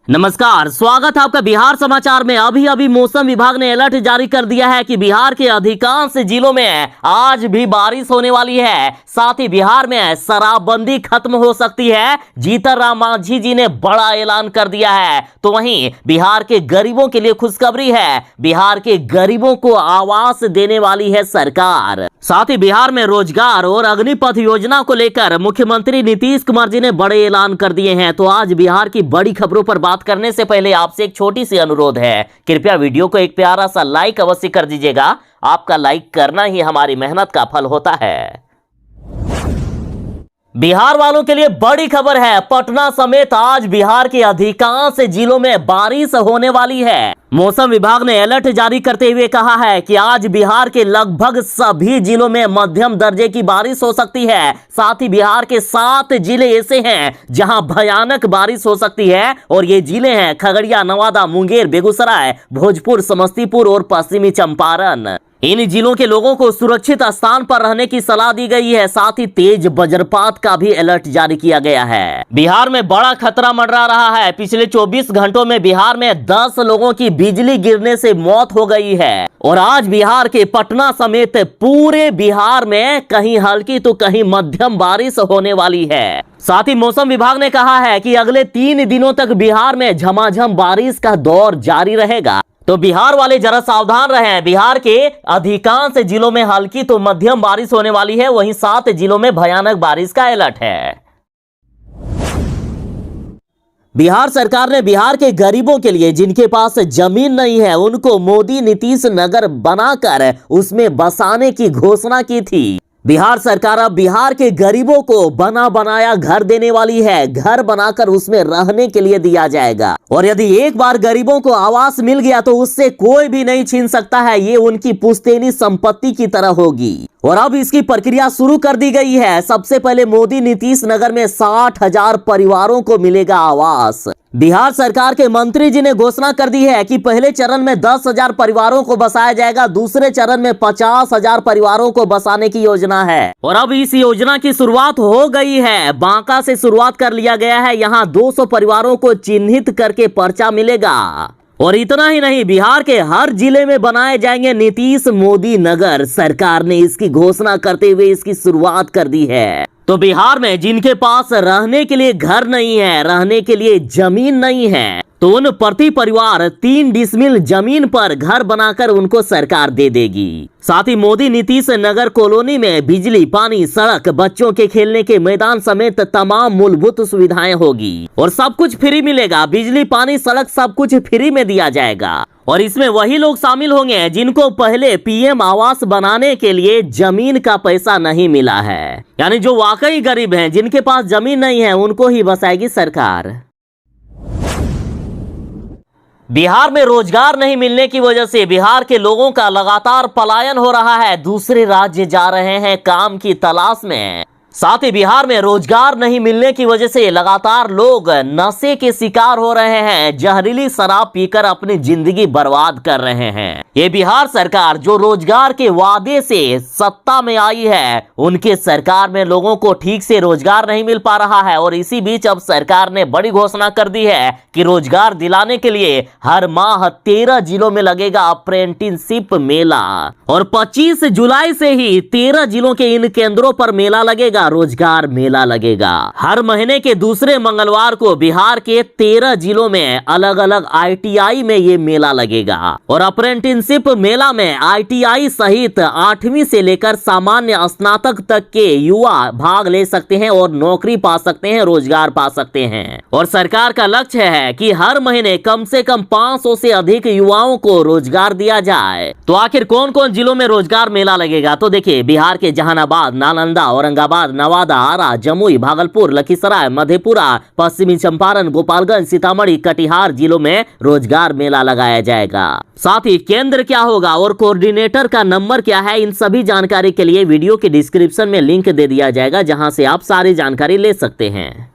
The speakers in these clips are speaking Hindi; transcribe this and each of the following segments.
नमस्कार, स्वागत है आपका बिहार समाचार में। अभी अभी मौसम विभाग ने अलर्ट जारी कर दिया है कि बिहार के अधिकांश जिलों में आज भी बारिश होने वाली है। साथ ही बिहार में शराबबंदी खत्म हो सकती है। जीतन राम मांझी जी ने बड़ा ऐलान कर दिया है। तो वहीं बिहार के गरीबों के लिए खुशखबरी है। बिहार के गरीबों को आवास देने वाली है सरकार। साथ ही बिहार में रोजगार और अग्निपथ योजना को लेकर मुख्यमंत्री नीतीश कुमार जी ने बड़े ऐलान कर दिए हैं। तो आज बिहार की बड़ी खबरों पर बात करने से पहले आपसे एक छोटी सी अनुरोध है, कृपया वीडियो को एक प्यारा सा लाइक अवश्य कर दीजिएगा। आपका लाइक करना ही हमारी मेहनत का फल होता है। बिहार वालों के लिए बड़ी खबर है। पटना समेत आज बिहार के अधिकांश जिलों में बारिश होने वाली है। मौसम विभाग ने अलर्ट जारी करते हुए कहा है कि आज बिहार के लगभग सभी जिलों में मध्यम दर्जे की बारिश हो सकती है। साथ ही बिहार के 7 जिले ऐसे हैं जहां भयानक बारिश हो सकती है और ये जिले हैं खगड़िया, नवादा, मुंगेर, बेगूसराय, भोजपुर, समस्तीपुर और पश्चिमी चंपारण। इन जिलों के लोगों को सुरक्षित स्थान पर रहने की सलाह दी गई है। साथ ही तेज वज्रपात का भी अलर्ट जारी किया गया है। बिहार में बड़ा खतरा मंडरा रहा है। पिछले 24 घंटों में बिहार में 10 लोगों की बिजली गिरने से मौत हो गई है और आज बिहार के पटना समेत पूरे बिहार में कहीं हल्की तो कहीं मध्यम बारिश होने वाली है। साथ ही मौसम विभाग ने कहा है कि अगले 3 दिनों तक बिहार में झमाझम बारिश का दौर जारी रहेगा। तो बिहार वाले जरा सावधान रहें। बिहार के अधिकांश जिलों में हल्की तो मध्यम बारिश होने वाली है। वहीं 7 जिलों में भयानक बारिश का अलर्ट है। बिहार सरकार ने बिहार के गरीबों के लिए जिनके पास जमीन नहीं है उनको मोदी नीतीश नगर बनाकर उसमें बसाने की घोषणा की थी। बिहार सरकार अब बिहार के गरीबों को बना बनाया घर देने वाली है। घर बनाकर उसमें रहने के लिए दिया जाएगा और यदि एक बार गरीबों को आवास मिल गया तो उससे कोई भी नहीं छीन सकता है। ये उनकी पुश्तैनी संपत्ति की तरह होगी और अब इसकी प्रक्रिया शुरू कर दी गई है। सबसे पहले मोदी नीतीश नगर में 60,000 परिवारों को मिलेगा आवास। बिहार सरकार के मंत्री जी ने घोषणा कर दी है कि पहले चरण में 10,000 परिवारों को बसाया जाएगा। दूसरे चरण में 50,000 परिवारों को बसाने की योजना है और अब इस योजना की शुरुआत हो गई है। बांका से शुरुआत कर लिया गया है। यहाँ 200 परिवारों को चिन्हित करके पर्चा मिलेगा और इतना ही नहीं, बिहार के हर जिले में बनाए जाएंगे नीतीश मोदी नगर। सरकार ने इसकी घोषणा करते हुए इसकी शुरुआत कर दी है। तो बिहार में जिनके पास रहने के लिए घर नहीं है, रहने के लिए जमीन नहीं है, तो उन प्रति परिवार 3 डिसमिल जमीन पर घर बनाकर उनको सरकार दे देगी। साथ ही मोदी नीतीश नगर कॉलोनी में बिजली, पानी, सड़क, बच्चों के खेलने के मैदान समेत तमाम मूलभूत सुविधाएं होगी और सब कुछ फ्री मिलेगा। बिजली, पानी, सड़क सब कुछ फ्री में दिया जाएगा और इसमें वही लोग शामिल होंगे जिनको पहले पीएम आवास बनाने के लिए जमीन का पैसा नहीं मिला है। यानी जो वाकई गरीब हैं, जिनके पास जमीन नहीं है, उनको ही बसाएगी सरकार। बिहार में रोजगार नहीं मिलने की वजह से बिहार के लोगों का लगातार पलायन हो रहा है। दूसरे राज्य जा रहे हैं काम की तलाश में। साथ ही बिहार में रोजगार नहीं मिलने की वजह से लगातार लोग नशे के शिकार हो रहे हैं। जहरीली शराब पीकर अपनी जिंदगी बर्बाद कर रहे हैं। ये बिहार सरकार जो रोजगार के वादे से सत्ता में आई है, उनके सरकार में लोगों को ठीक से रोजगार नहीं मिल पा रहा है और इसी बीच अब सरकार ने बड़ी घोषणा कर दी है कि रोजगार दिलाने के लिए हर माह 13 जिलों में लगेगा अप्रेंटिसशिप मेला और 25 जुलाई से ही 13 जिलों के इन केंद्रों पर मेला लगेगा, रोजगार मेला लगेगा। हर महीने के दूसरे मंगलवार को बिहार के 13 जिलों में अलग अलग ITI में ये मेला लगेगा और अप्रेंटिसशिप मेला में ITI सहित 8वीं से लेकर सामान्य स्नातक तक के युवा भाग ले सकते हैं और नौकरी पा सकते हैं, रोजगार पा सकते हैं। और सरकार का लक्ष्य है कि हर महीने कम से कम 500 से अधिक युवाओं को रोजगार दिया जाए। तो आखिर कौन कौन जिलों में रोजगार मेला लगेगा? तो देखिए, बिहार के जहानाबाद, नालंदा, औरंगाबाद, नवादा, आरा, जमुई, भागलपुर, लखीसराय, मधेपुरा, पश्चिमी चंपारण, गोपालगंज, सीतामढ़ी, कटिहार जिलों में रोजगार मेला लगाया जाएगा। साथ ही केंद्र क्या होगा और कोऑर्डिनेटर का नंबर क्या है, इन सभी जानकारी के लिए वीडियो के डिस्क्रिप्शन में लिंक दे दिया जाएगा, जहां से आप सारी जानकारी ले सकते हैं।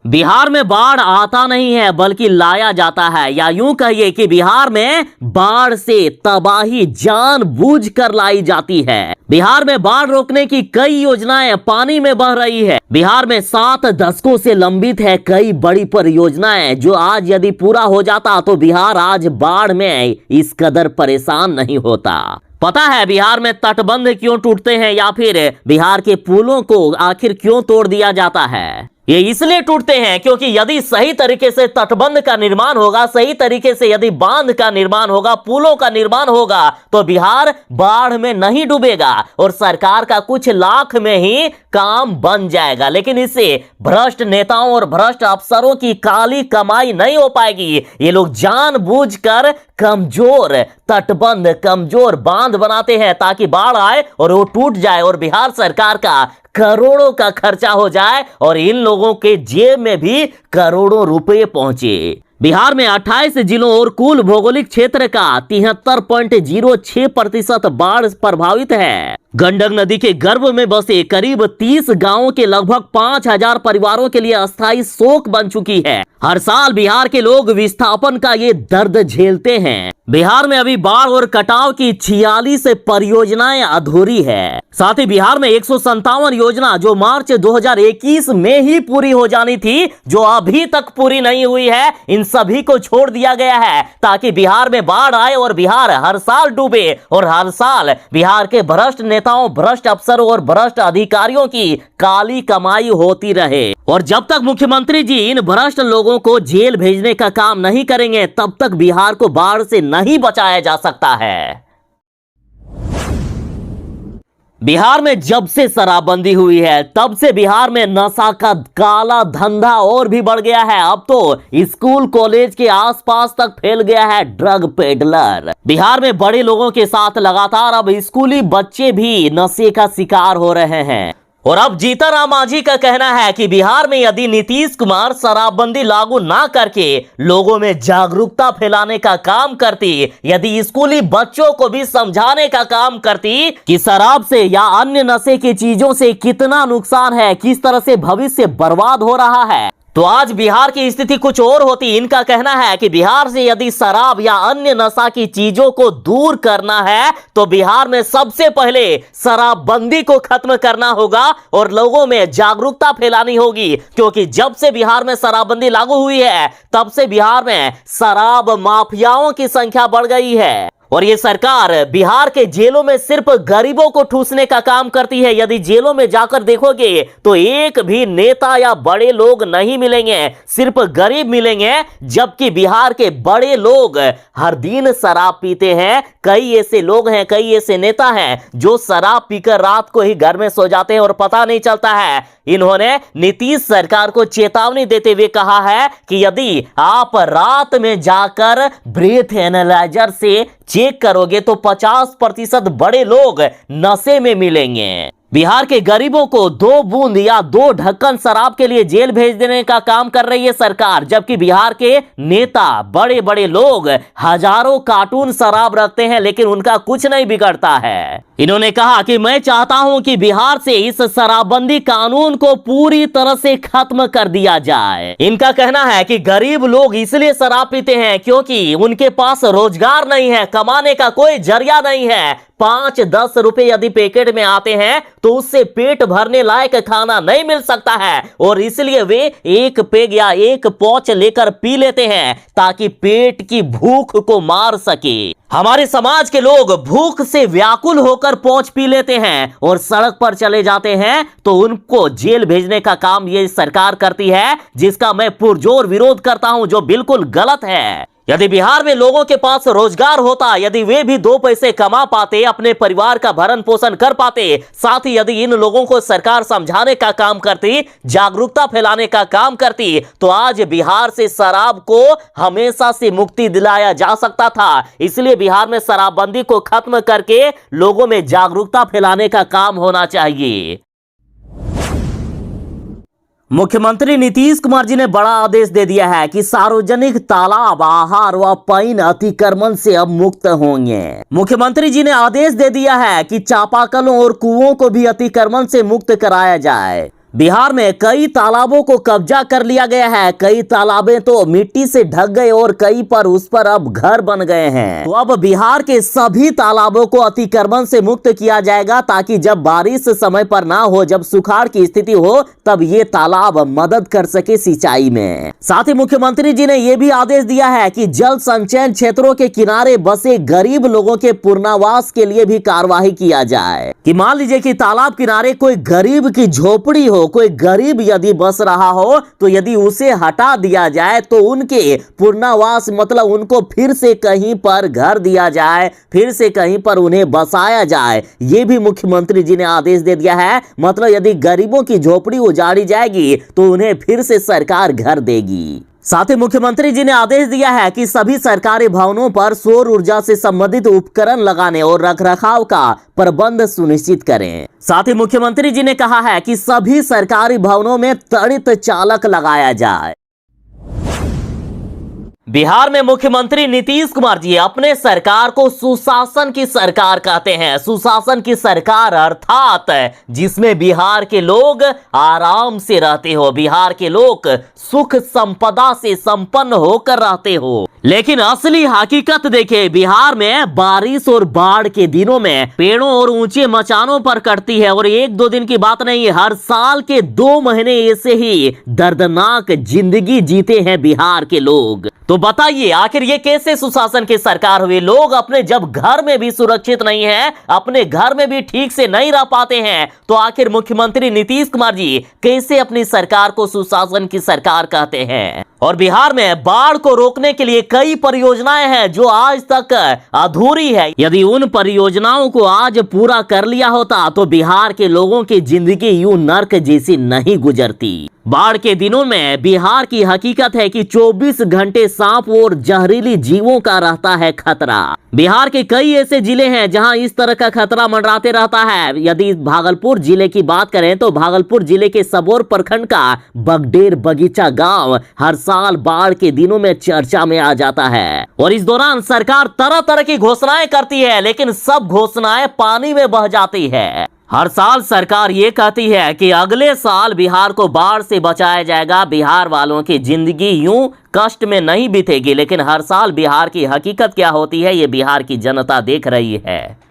बिहार में बाढ़ आता नहीं है बल्कि लाया जाता है, या यूं कहिए कि बिहार में बाढ़ से तबाही जानबूझकर लाई जाती है। बिहार में बाढ़ रोकने की कई योजनाएं पानी में बह रही है। बिहार में 7 दशकों से लंबित है कई बड़ी परियोजनाएं, जो आज यदि पूरा हो जाता तो बिहार आज बाढ़ में इस कदर परेशान नहीं होता। पता है बिहार में तटबंध क्यों टूटते हैं, या फिर बिहार के पुलों को आखिर क्यों तोड़ दिया जाता है? ये इसलिए टूटते हैं क्योंकि यदि सही तरीके से तटबंध का निर्माण होगा, सही तरीके से यदि बांध का निर्माण होगा, पुलों का निर्माण होगा, तो बिहार बाढ़ में नहीं डूबेगा और सरकार का कुछ लाख में ही काम बन जाएगा। लेकिन इससे भ्रष्ट नेताओं और भ्रष्ट अफसरों की काली कमाई नहीं हो पाएगी। ये लोग जानबूझकर कमजोर तटबंध, कमजोर बांध बनाते हैं ताकि बाढ़ आए और वो टूट जाए और बिहार सरकार का करोड़ों का खर्चा हो जाए और इन लोगों के जेब में भी करोड़ों रुपए पहुंचे। बिहार में 28 जिलों और कुल भौगोलिक क्षेत्र का 73.06% बाढ़ प्रभावित है। गंडक नदी के गर्भ में बसे करीब 30 गांवों के लगभग 5000 परिवारों के लिए अस्थायी शोक बन चुकी है। हर साल बिहार के लोग विस्थापन का ये दर्द झेलते हैं। बिहार में अभी बाढ़ और कटाव की 46 परियोजनाएं अधूरी है। साथ ही बिहार में 157 योजना जो मार्च 2021 में ही पूरी हो जानी थी, जो अभी तक पूरी नहीं हुई है, इन सभी को छोड़ दिया गया है ताकि बिहार में बाढ़ आए और बिहार हर साल डूबे और हर साल बिहार के भ्रष्ट नेताओं, भ्रष्ट अफसरों और भ्रष्ट अधिकारियों की काली कमाई होती रहे। और जब तक मुख्यमंत्री जी इन भ्रष्ट लोगों को जेल भेजने का काम नहीं करेंगे, तब तक बिहार को बाढ़ से नहीं बचाया जा सकता है। बिहार में जब से शराबबंदी हुई है, तब से बिहार में नशा का काला धंधा और भी बढ़ गया है। अब तो स्कूल कॉलेज के आसपास तक फैल गया है ड्रग पेडलर। बिहार में बड़े लोगों के साथ लगातार अब स्कूली बच्चे भी नशे का शिकार हो रहे हैं। और अब जीतन राम मांझी का कहना है कि बिहार में यदि नीतीश कुमार शराबबंदी लागू ना करके लोगों में जागरूकता फैलाने का काम करती, यदि स्कूली बच्चों को भी समझाने का काम करती कि शराब से या अन्य नशे की चीजों से कितना नुकसान है, किस तरह से भविष्य बर्बाद हो रहा है, तो आज बिहार की स्थिति कुछ और होती। इनका कहना है कि बिहार से यदि शराब या अन्य नशा की चीजों को दूर करना है तो बिहार में सबसे पहले शराबबंदी को खत्म करना होगा और लोगों में जागरूकता फैलानी होगी, क्योंकि जब से बिहार में शराबबंदी लागू हुई है तब से बिहार में शराब माफियाओं की संख्या बढ़ गई है। और ये सरकार बिहार के जेलों में सिर्फ गरीबों को ठूसने का काम करती है। यदि जेलों में जाकर देखोगे तो एक भी नेता या बड़े लोग नहीं मिलेंगे, सिर्फ गरीब मिलेंगे, जबकि बिहार के बड़े लोग हर दिन शराब पीते हैं। कई ऐसे लोग हैं, कई ऐसे नेता हैं जो शराब पीकर रात को ही घर में सो जाते हैं और पता नहीं चलता है। इन्होंने नीतीश सरकार को चेतावनी देते हुए कहा है कि यदि आप रात में जाकर ब्रेथ एनालाइजर से चेक करोगे तो 50% बड़े लोग नशे में मिलेंगे। बिहार के गरीबों को 2 बूंद या 2 ढक्कन शराब के लिए जेल भेज देने का काम कर रही है सरकार, जबकि बिहार के नेता, बड़े बड़े लोग हजारों कार्टून शराब रखते हैं लेकिन उनका कुछ नहीं बिगड़ता है। इन्होंने कहा कि मैं चाहता हूं कि बिहार से इस शराबबंदी कानून को पूरी तरह से खत्म कर दिया जाए। इनका कहना है कि गरीब लोग इसलिए शराब पीते हैं क्योंकि उनके पास रोजगार नहीं है, कमाने का कोई जरिया नहीं है। 5-10 रुपए यदि पैकेट में आते हैं तो उससे पेट भरने लायक खाना नहीं मिल सकता है और इसलिए वे एक पेग या एक पौच लेकर पी लेते हैं ताकि पेट की भूख को मार सके। हमारे समाज के लोग भूख से व्याकुल होकर पौच पी लेते हैं और सड़क पर चले जाते हैं तो उनको जेल भेजने का काम ये सरकार करती है, जिसका मैं पुरजोर विरोध करता हूं, जो बिल्कुल गलत है। यदि बिहार में लोगों के पास रोजगार होता, यदि वे भी 2 पैसे कमा पाते, अपने परिवार का भरण पोषण कर पाते, साथ ही यदि इन लोगों को सरकार समझाने का काम करती, जागरूकता फैलाने का काम करती, तो आज बिहार से शराब को हमेशा से मुक्ति दिलाया जा सकता था। इसलिए बिहार में शराबबंदी को खत्म करके लोगों में जागरूकता फैलाने का काम होना चाहिए। मुख्यमंत्री नीतीश कुमार जी ने बड़ा आदेश दे दिया है कि सार्वजनिक तालाब, आहार व पानी अतिक्रमण से अब मुक्त होंगे। मुख्यमंत्री जी ने आदेश दे दिया है कि चापाकलों और कुओं को भी अतिक्रमण से मुक्त कराया जाए। बिहार में कई तालाबों को कब्जा कर लिया गया है। कई तालाबें तो मिट्टी से ढक गए और कई पर उस पर अब घर बन गए हैं। तो अब बिहार के सभी तालाबों को अतिक्रमण से मुक्त किया जाएगा ताकि जब बारिश समय पर ना हो, जब सुखाड़ की स्थिति हो, तब ये तालाब मदद कर सके सिंचाई में। साथ ही मुख्यमंत्री जी ने यह भी आदेश दिया है कि जल संचयन क्षेत्रों के किनारे बसे गरीब लोगों के पुनर्वास के लिए भी कार्यवाही किया जाए। कि मान लीजिए कि तालाब किनारे कोई गरीब की झोपड़ी हो, कोई गरीब यदि बस रहा हो, तो यदि उसे हटा दिया जाए तो उनके पुनर्वास मतलब उनको फिर से कहीं पर घर दिया जाए, फिर से कहीं पर उन्हें बसाया जाए। ये भी मुख्यमंत्री जी ने आदेश दे दिया है। मतलब यदि गरीबों की झोपड़ी उजाड़ी जाएगी तो उन्हें फिर से सरकार घर देगी। साथ ही मुख्यमंत्री जी ने आदेश दिया है कि सभी सरकारी भवनों पर सौर ऊर्जा से संबंधित उपकरण लगाने और रखरखाव का प्रबंध सुनिश्चित करें। साथ ही मुख्यमंत्री जी ने कहा है कि सभी सरकारी भवनों में त्वरित चालक लगाया जाए। बिहार में मुख्यमंत्री नीतीश कुमार जी अपने सरकार को सुशासन की सरकार कहते हैं। सुशासन की सरकार अर्थात जिसमें बिहार के लोग आराम से रहते हो, बिहार के लोग सुख संपदा से संपन्न होकर रहते हो। लेकिन असली हकीकत देखिए, बिहार में बारिश और बाढ़ के दिनों में पेड़ों और ऊंचे मचानों पर कटती है। और एक दो दिन की बात नहीं, हर साल के 2 महीने ऐसे ही दर्दनाक जिंदगी जीते हैं बिहार के लोग। तो बताइए आखिर ये कैसे सुशासन की सरकार हुई? लोग अपने जब घर में भी सुरक्षित नहीं है, अपने घर में भी ठीक से नहीं रह पाते हैं, तो आखिर मुख्यमंत्री नीतीश कुमार जी कैसे अपनी सरकार को सुशासन की सरकार कहते हैं? और बिहार में बाढ़ को रोकने के लिए कई परियोजनाएं हैं जो आज तक अधूरी है। यदि उन परियोजनाओं को आज पूरा कर लिया होता तो बिहार के लोगों की जिंदगी यूं नर्क जैसी नहीं गुजरती। बाढ़ के दिनों में बिहार की हकीकत है कि 24 घंटे सांप और जहरीली जीवों का रहता है खतरा। बिहार के कई ऐसे जिले हैं जहां इस तरह का खतरा मंडराते रहता है। यदि भागलपुर जिले की बात करें तो भागलपुर जिले के सबौर प्रखंड का बगडेर बगीचा गांव हर साल बाढ़ के दिनों में चर्चा में आ जाता है। और इस दौरान सरकार तरह तरह की घोषणाएं करती है, लेकिन सब घोषणाएं पानी में बह जाती है। हर साल सरकार ये कहती है कि अगले साल बिहार को बाढ़ से बचाया जाएगा, बिहार वालों की जिंदगी यूं कष्ट में नहीं बीतेगी। लेकिन हर साल बिहार की हकीकत क्या होती है ये बिहार की जनता देख रही है।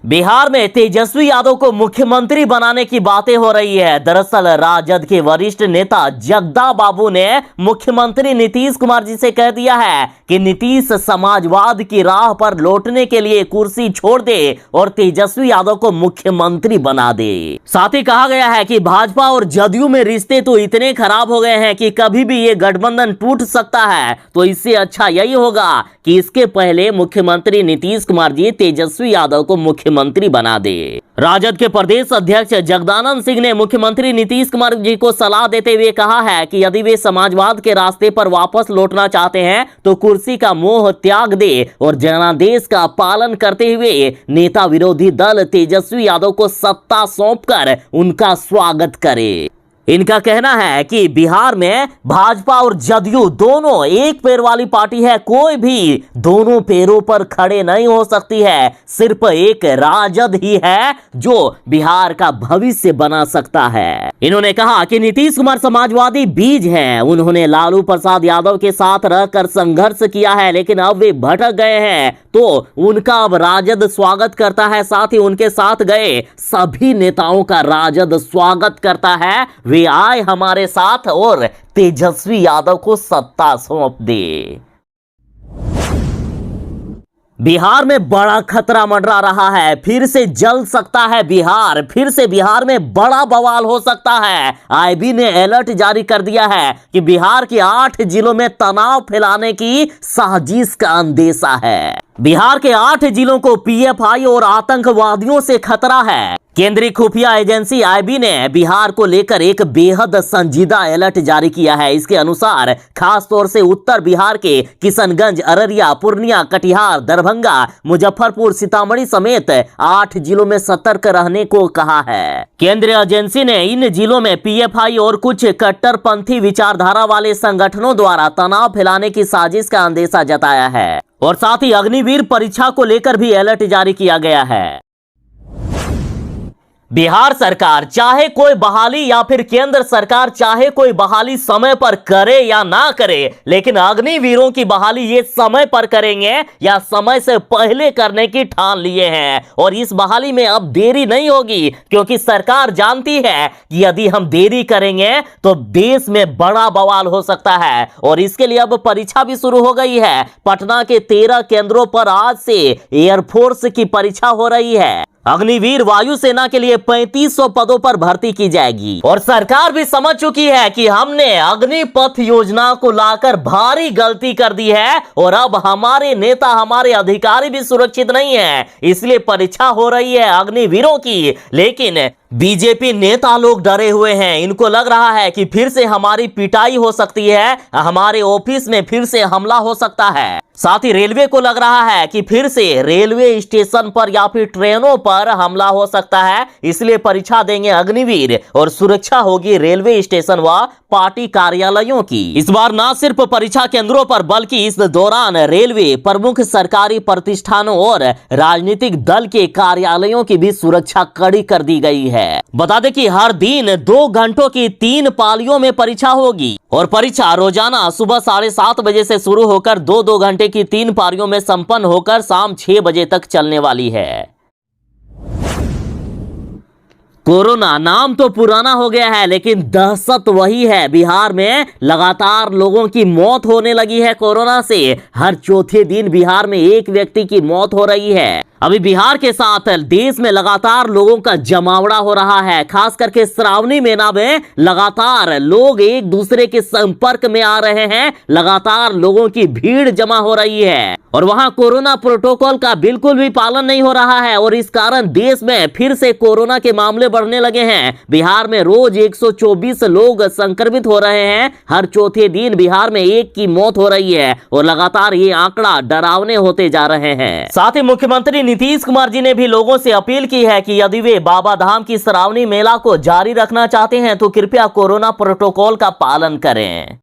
बिहार में तेजस्वी यादव को मुख्यमंत्री बनाने की बातें हो रही है। दरअसल राजद के वरिष्ठ नेता जगदा बाबू ने मुख्यमंत्री नीतीश कुमार जी से कह दिया है कि नीतीश समाजवाद की राह पर लौटने के लिए कुर्सी छोड़ दे और तेजस्वी यादव को मुख्यमंत्री बना दे। साथ ही कहा गया है कि भाजपा और जदयू में रिश्ते तो इतने खराब हो गए हैं कि कभी भी ये गठबंधन टूट सकता है। तो इससे अच्छा यही होगा कि इसके पहले मुख्यमंत्री नीतीश कुमार जी तेजस्वी यादव को मुख्यमंत्री बना दे। राजद के प्रदेश अध्यक्ष जगदानंद सिंह ने मुख्यमंत्री नीतीश कुमार जी को सलाह देते हुए कहा है कि यदि वे समाजवाद के रास्ते पर वापस लौटना चाहते हैं तो कुर्सी का मोह त्याग दे और जनादेश का पालन करते हुए नेता विरोधी दल तेजस्वी यादव को सत्ता सौंपकर उनका स्वागत करे। इनका कहना है कि बिहार में भाजपा और जदयू दोनों एक पैर वाली पार्टी है, कोई भी दोनों पैरों पर खड़े नहीं हो सकती है। सिर्फ एक राजद ही है जो बिहार का भविष्य बना सकता है। इन्होंने कहा कि नीतीश कुमार समाजवादी बीज हैं। उन्होंने लालू प्रसाद यादव के साथ रहकर संघर्ष किया है, लेकिन अब वे भटक गए हैं तो उनका अब राजद स्वागत करता है। साथ ही उनके साथ गए सभी नेताओं का राजद स्वागत करता है। वे आए हमारे साथ और तेजस्वी यादव को सत्ता सौंप दे। बिहार में बड़ा खतरा मंडरा रहा है, फिर से जल सकता है बिहार, फिर से बिहार में बड़ा बवाल हो सकता है। आईबी ने अलर्ट जारी कर दिया है कि बिहार के 8 जिलों में तनाव फैलाने की साजिश का अंदेशा है। बिहार के 8 जिलों को पीएफआई और आतंकवादियों से खतरा है। केंद्रीय खुफिया एजेंसी आईबी ने बिहार को लेकर एक बेहद संजीदा अलर्ट जारी किया है। इसके अनुसार खास तौर से उत्तर बिहार के किशनगंज, अररिया, पूर्णिया, कटिहार, दरभंगा, मुजफ्फरपुर, सीतामढ़ी समेत 8 जिलों में सतर्क रहने को कहा है। केंद्रीय एजेंसी ने इन जिलों में पीएफआई और कुछ कट्टरपंथी विचारधारा वाले संगठनों द्वारा तनाव फैलाने की साजिश का अंदेशा जताया है और साथ ही अग्निवीर परीक्षा को लेकर भी अलर्ट जारी किया गया है। बिहार सरकार चाहे कोई बहाली या फिर केंद्र सरकार चाहे कोई बहाली समय पर करे या ना करे, लेकिन अग्निवीरों की बहाली ये समय पर करेंगे या समय से पहले करने की ठान लिए हैं। और इस बहाली में अब देरी नहीं होगी, क्योंकि सरकार जानती है कि यदि हम देरी करेंगे तो देश में बड़ा बवाल हो सकता है। और इसके लिए अब परीक्षा भी शुरू हो गई है। पटना के 13 केंद्रों पर आज से एयरफोर्स की परीक्षा हो रही है। अग्निवीर वायुसेना के लिए 3500 पदों पर भर्ती की जाएगी। और सरकार भी समझ चुकी है कि हमने अग्निपथ योजना को लाकर भारी गलती कर दी है और अब हमारे नेता हमारे अधिकारी भी सुरक्षित नहीं है, इसलिए परीक्षा हो रही है अग्निवीरों की। लेकिन बीजेपी नेता लोग डरे हुए हैं। इनको लग रहा है कि फिर से हमारी पिटाई हो सकती है, हमारे ऑफिस में फिर से हमला हो सकता है। साथ ही रेलवे को लग रहा है कि फिर से रेलवे स्टेशन पर या फिर ट्रेनों पर हमला हो सकता है, इसलिए परीक्षा देंगे अग्निवीर और सुरक्षा होगी रेलवे स्टेशन व पार्टी कार्यालयों की। इस बार न सिर्फ परीक्षा केंद्रों पर बल्कि इस दौरान रेलवे, प्रमुख सरकारी प्रतिष्ठानों और राजनीतिक दल के कार्यालयों की भी सुरक्षा कड़ी कर दी गई है। बता दें कि हर दिन 2 घंटों की 3 पालियों में परीक्षा होगी और परीक्षा रोजाना सुबह 7:30 बजे से शुरू होकर 2-2 घंटे की 3 पारियों में संपन्न होकर शाम 6 बजे तक चलने वाली है। कोरोना नाम तो पुराना हो गया है, लेकिन दहशत वही है। बिहार में लगातार लोगों की मौत होने लगी है कोरोना से। हर चौथे दिन बिहार में एक व्यक्ति की मौत हो रही है। अभी बिहार के साथ देश में लगातार लोगों का जमावड़ा हो रहा है। खास करके श्रावणी महीना में लगातार लोग एक दूसरे के संपर्क में आ रहे हैं, लगातार लोगों की भीड़ जमा हो रही है और वहां कोरोना प्रोटोकॉल का बिल्कुल भी पालन नहीं हो रहा है। और इस कारण देश में फिर से कोरोना के मामले बढ़ने लगे हैं। बिहार में रोज 124 लोग संक्रमित हो रहे हैं। हर चौथे दिन बिहार में एक की मौत हो रही है और लगातार ये आंकड़ा डरावने होते जा रहे हैं। साथ ही मुख्यमंत्री नीतीश कुमार जी ने भी लोगों से अपील की है कि यदि वे बाबा धाम की श्रावणी मेला को जारी रखना चाहते हैं तो कृपया कोरोना प्रोटोकॉल का पालन करें।